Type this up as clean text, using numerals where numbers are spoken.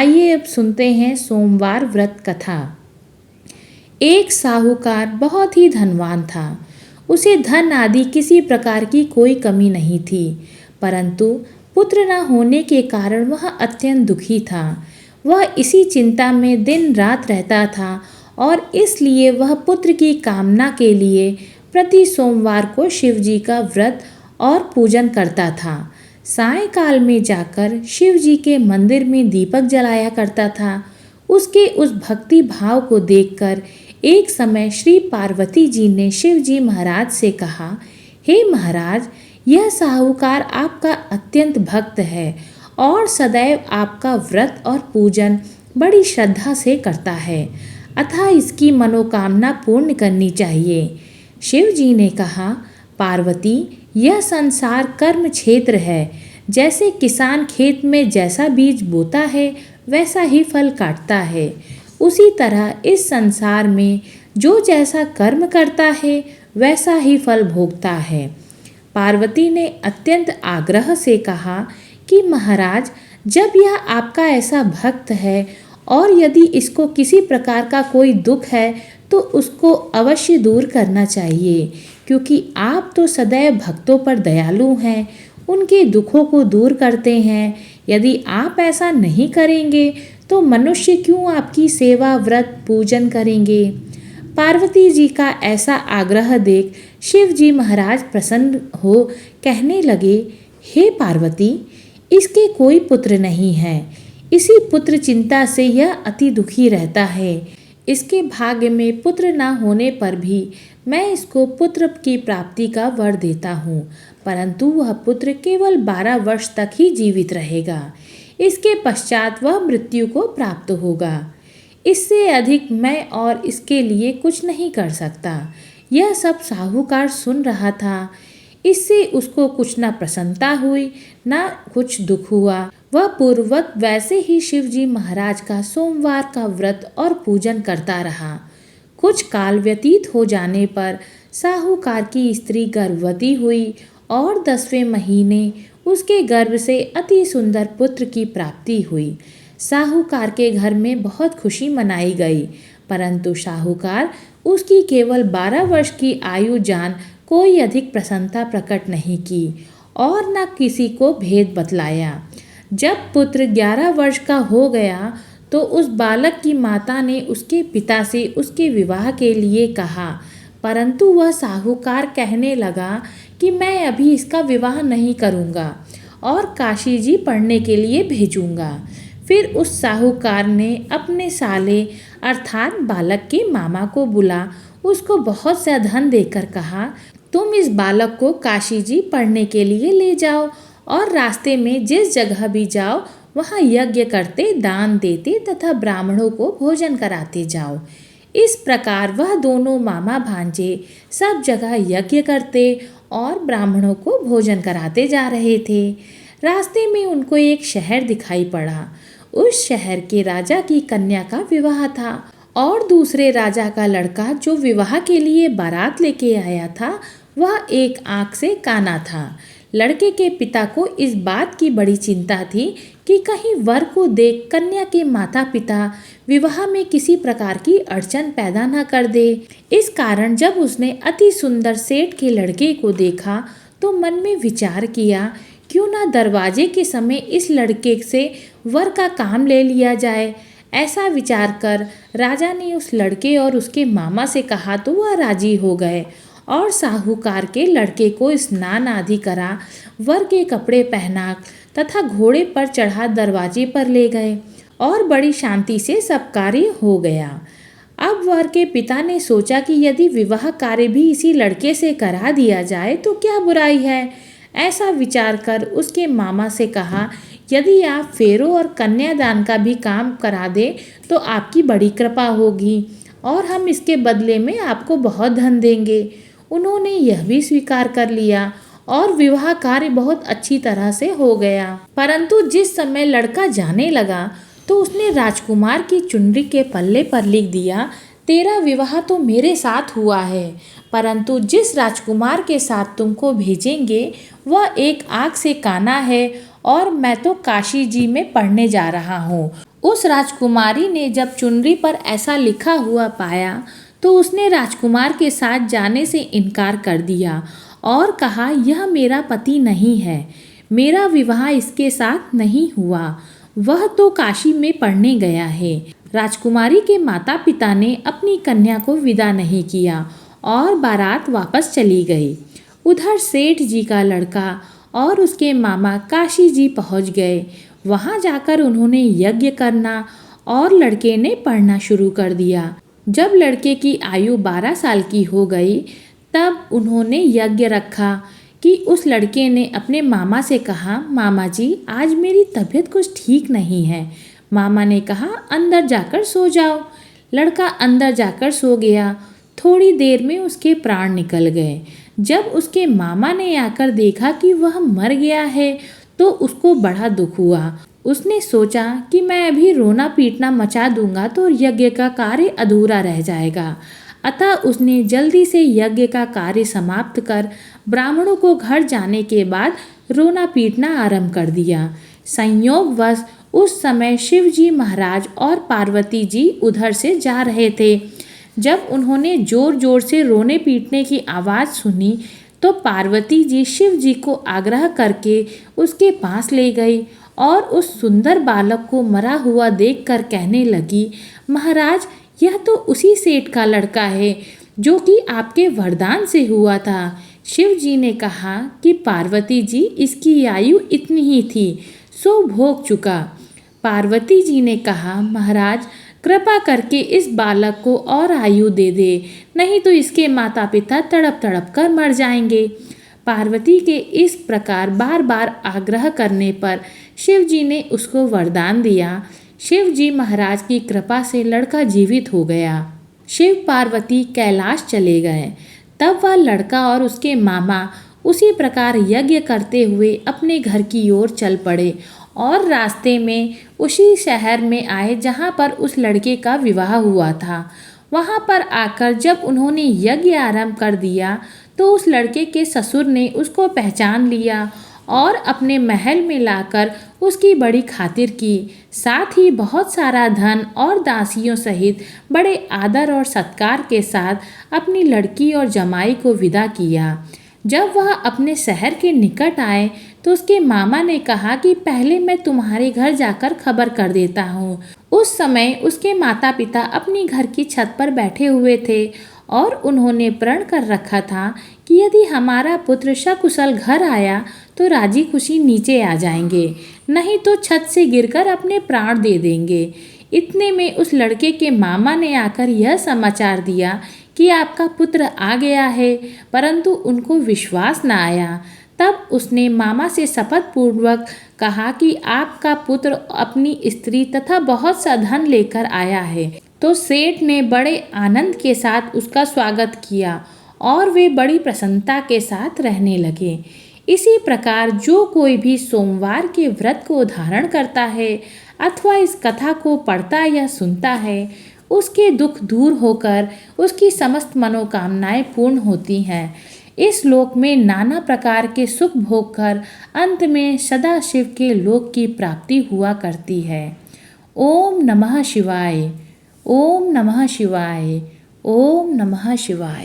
आइए अब सुनते हैं सोमवार व्रत कथा। एक साहूकार बहुत ही धनवान था। उसे धन आदि किसी प्रकार की कोई कमी नहीं थी, परंतु पुत्र न होने के कारण वह अत्यंत दुखी था। वह इसी चिंता में दिन रात रहता था और इसलिए वह पुत्र की कामना के लिए प्रति सोमवार को शिव जी का व्रत और पूजन करता था। सायंकाल में जाकर शिव जी के मंदिर में दीपक जलाया करता था। उसके उस भक्ति भाव को देखकर एक समय श्री पार्वती जी ने शिव जी महाराज से कहा, हे महाराज, यह साहूकार आपका अत्यंत भक्त है और सदैव आपका व्रत और पूजन बड़ी श्रद्धा से करता है, अतः इसकी मनोकामना पूर्ण करनी चाहिए। शिव जी ने कहा, पार्वती, यह संसार कर्म क्षेत्र है। जैसे किसान खेत में जैसा बीज बोता है वैसा ही फल काटता है, उसी तरह इस संसार में जो जैसा कर्म करता है वैसा ही फल भोगता है। पार्वती ने अत्यंत आग्रह से कहा कि महाराज, जब यह आपका ऐसा भक्त है और यदि इसको किसी प्रकार का कोई दुख है तो उसको अवश्य दूर करना चाहिए, क्योंकि आप तो सदैव भक्तों पर दयालु हैं, उनके दुखों को दूर करते हैं। यदि आप ऐसा नहीं करेंगे तो मनुष्य क्यों आपकी सेवा व्रत पूजन करेंगे। पार्वती जी का ऐसा आग्रह देख शिव जी महाराज प्रसन्न हो कहने लगे, हे पार्वती, इसके कोई पुत्र नहीं है। इसी पुत्र चिंता से यह अति दुखी रहता है। इसके भाग्य में पुत्र न होने पर भी मैं इसको पुत्र की प्राप्ति का वर देता हूँ, परंतु वह पुत्र केवल 12 वर्ष तक ही जीवित रहेगा। इसके पश्चात वह मृत्यु को प्राप्त होगा। इससे अधिक मैं और इसके लिए कुछ नहीं कर सकता। यह सब साहूकार सुन रहा था। इससे उसको कुछ न प्रसन्नता हुई न कुछ दुख हुआ। वह पूर्ववत वैसे ही शिव जी महाराज का सोमवार का व्रत और पूजन करता रहा। कुछ काल व्यतीत हो जाने पर साहूकार की स्त्री गर्भवती हुई और 10वें महीने उसके गर्भ से अति सुंदर पुत्र की प्राप्ति हुई। साहूकार के घर में बहुत खुशी मनाई गई, परंतु साहूकार उसकी केवल 12 वर्ष की आयु जान कोई अधिक प्रसन्नता प्रकट नहीं की और न किसी को भेद बतलाया। जब पुत्र 11 वर्ष का हो गया तो उस बालक की माता ने उसके पिता से उसके विवाह के लिए कहा, परंतु वह साहूकार कहने लगा कि मैं अभी इसका विवाह नहीं करूँगा और काशी जी पढ़ने के लिए भेजूँगा। फिर उस साहूकार ने अपने साले अर्थात बालक के मामा को बुला उसको बहुत सा धन देकर कहा, तुम इस बालक को काशी जी पढ़ने के लिए ले जाओ और रास्ते में जिस जगह भी जाओ वहाँ यज्ञ करते, दान देते तथा ब्राह्मणों को भोजन कराते जाओ। इस प्रकार वह दोनों मामा भांजे सब जगह यज्ञ करते और ब्राह्मणों को भोजन कराते जा रहे थे। रास्ते में उनको एक शहर दिखाई पड़ा। उस शहर के राजा की कन्या का विवाह था और दूसरे राजा का लड़का जो विवाह के लिए बारात लेके आया था वह एक आँख से काना था। लड़के के पिता को इस बात की बड़ी चिंता थी कि कहीं वर को देख कन्या के माता पिता विवाह में किसी प्रकार की अड़चन पैदा न कर दे। इस कारण जब उसने अति सुंदर सेठ के लड़के को देखा तो मन में विचार किया, क्यों ना दरवाजे के समय इस लड़के से वर का काम ले लिया जाए। ऐसा विचार कर राजा ने उस लड़के और उसके मामा से कहा तो वह राजी हो गए और साहूकार के लड़के को स्नान आदि करा, वर के कपड़े पहना तथा घोड़े पर चढ़ा दरवाजे पर ले गए और बड़ी शांति से सब कार्य हो गया। अब वर के पिता ने सोचा कि यदि विवाह कार्य भी इसी लड़के से करा दिया जाए तो क्या बुराई है। ऐसा विचार कर उसके मामा से कहा, यदि आप फेरों और कन्यादान का भी काम करा दे तो आपकी बड़ी कृपा होगी और हम इसके बदले में आपको बहुत धन देंगे। उन्होंने यह भी स्वीकार कर लिया और विवाह कार्य बहुत अच्छी तरह से हो गया। परंतु जिस समय लड़का जाने लगा तो उसने राजकुमार की चुनरी के पल्ले पर लिख दिया, तेरा विवाह तो मेरे साथ हुआ है, परंतु जिस राजकुमार के साथ तुमको भेजेंगे वह एक आँख से काना है और मैं तो काशी जी में पढ़ने जा रहा हूँ। उस राजकुमारी ने जब चुनरी पर ऐसा लिखा हुआ पाया तो उसने राजकुमार के साथ जाने से इनकार कर दिया और कहा, यह मेरा पति नहीं है, मेरा विवाह इसके साथ नहीं हुआ, वह तो काशी में पढ़ने गया है। राजकुमारी के माता पिता ने अपनी कन्या को विदा नहीं किया और बारात वापस चली गई। उधर सेठ जी का लड़का और उसके मामा काशी जी पहुंच गए। वहां जाकर उन्होंने यज्ञ करना और लड़के ने पढ़ना शुरू कर दिया। जब लड़के की आयु 12 साल की हो गई तब उन्होंने यज्ञ रखा कि उस लड़के ने अपने मामा से कहा, मामा जी आज मेरी तबीयत कुछ ठीक नहीं है। मामा ने कहा, अंदर जाकर सो जाओ। लड़का अंदर जाकर सो गया। थोड़ी देर में उसके प्राण निकल गए। जब उसके मामा ने आकर देखा कि वह मर गया है तो उसको बड़ा दुख हुआ। उसने सोचा कि मैं अभी रोना पीटना मचा दूंगा तो यज्ञ का कार्य अधूरा रह जाएगा। अतः उसने जल्दी से यज्ञ का कार्य समाप्त कर ब्राह्मणों को घर जाने के बाद रोना पीटना आरंभ कर दिया। संयोगवश उस समय शिव जी महाराज और पार्वती जी उधर से जा रहे थे। जब उन्होंने जोर जोर से रोने पीटने की आवाज़ सुनी तो पार्वती जी शिव जी को आग्रह करके उसके पास ले गई और उस सुंदर बालक को मरा हुआ देखकर कहने लगी, महाराज यह तो उसी सेठ का लड़का है जो कि आपके वरदान से हुआ था। शिव जी ने कहा कि पार्वती जी इसकी आयु इतनी ही थी, सो भोग चुका। पार्वती जी ने कहा, महाराज कृपा करके इस बालक को और आयु दे दे, नहीं तो इसके माता पिता तड़प तड़प कर मर जाएंगे। पार्वती के इस प्रकार बार बार आग्रह करने पर शिव जी ने उसको वरदान दिया। शिव जी महाराज की कृपा से लड़का जीवित हो गया। शिव पार्वती कैलाश चले गए। तब वह लड़का और उसके मामा उसी प्रकार यज्ञ करते हुए अपने घर की ओर चल पड़े और रास्ते में उसी शहर में आए जहाँ पर उस लड़के का विवाह हुआ था। वहाँ पर आकर जब उन्होंने यज्ञ आरंभ कर दिया तो उस लड़के के ससुर ने उसको पहचान लिया और अपने महल में लाकर उसकी बड़ी खातिर की। साथ ही बहुत सारा धन और दासियों सहित बड़े आदर और सत्कार के साथ अपनी लड़की और जमाई को विदा किया। जब वह अपने शहर के निकट आए तो उसके मामा ने कहा कि पहले मैं तुम्हारे घर जाकर खबर कर देता हूँ। उस समय उसके माता पिता अपनी घर की छत पर बैठे हुए थे और उन्होंने प्रण कर रखा था कि यदि हमारा पुत्र सकुशल घर आया तो राजी खुशी नीचे आ जाएंगे, नहीं तो छत से गिरकर अपने प्राण दे देंगे। इतने में उस लड़के के मामा ने आकर यह समाचार दिया कि आपका पुत्र आ गया है, परंतु उनको विश्वास न आया। तब उसने मामा से शपथ पूर्वक कहा कि आपका पुत्र अपनी स्त्री तथा बहुत सा धन लेकर आया है। तो सेठ ने बड़े आनंद के साथ उसका स्वागत किया और वे बड़ी प्रसन्नता के साथ रहने लगे। इसी प्रकार जो कोई भी सोमवार के व्रत को धारण करता है अथवा इस कथा को पढ़ता या सुनता है, उसके दुख दूर होकर उसकी समस्त मनोकामनाएं पूर्ण होती हैं। इस लोक में नाना प्रकार के सुख भोग कर अंत में सदा शिव के लोक की प्राप्ति हुआ करती है। ओम नमः शिवाय। ओम नमः शिवाय। ओम नमः शिवाय।